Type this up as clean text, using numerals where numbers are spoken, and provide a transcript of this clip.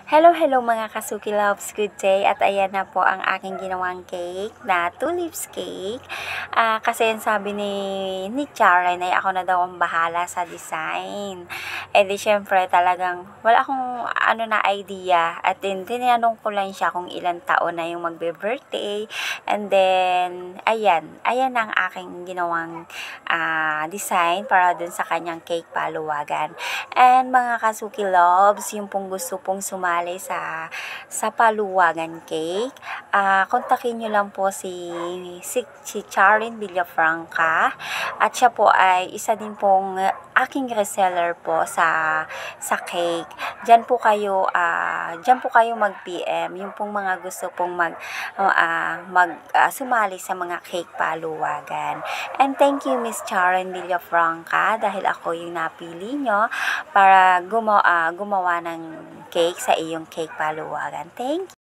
Hello mga Kasuki Loves, good day. At ayan na po ang aking ginawang cake na tulips cake. Kasi yung sabi ni Charen ay ako na daw ang bahala sa design. E di syempre talagang wala akong idea. At then tinanong ko lang siya kung ilang taon na yung magbe-birthday. And then ayan ang aking ginawang design para dun sa kanyang cake paluwagan. And mga Kasuki Loves, yung pong gusto pong sumali sa paluwagan cake, kontakin nyo lang po si Charin Villafranca. At siya po ay isa din pong aking reseller po sa cake. Diyan po kayo mag-PM, yung pong mga gusto pong sumali sa mga cake paluwagan. And thank you Miss Charin Villafranca dahil ako yung napili nyo para gumawa ng cake sa iyong cake paluwagan. Thank you.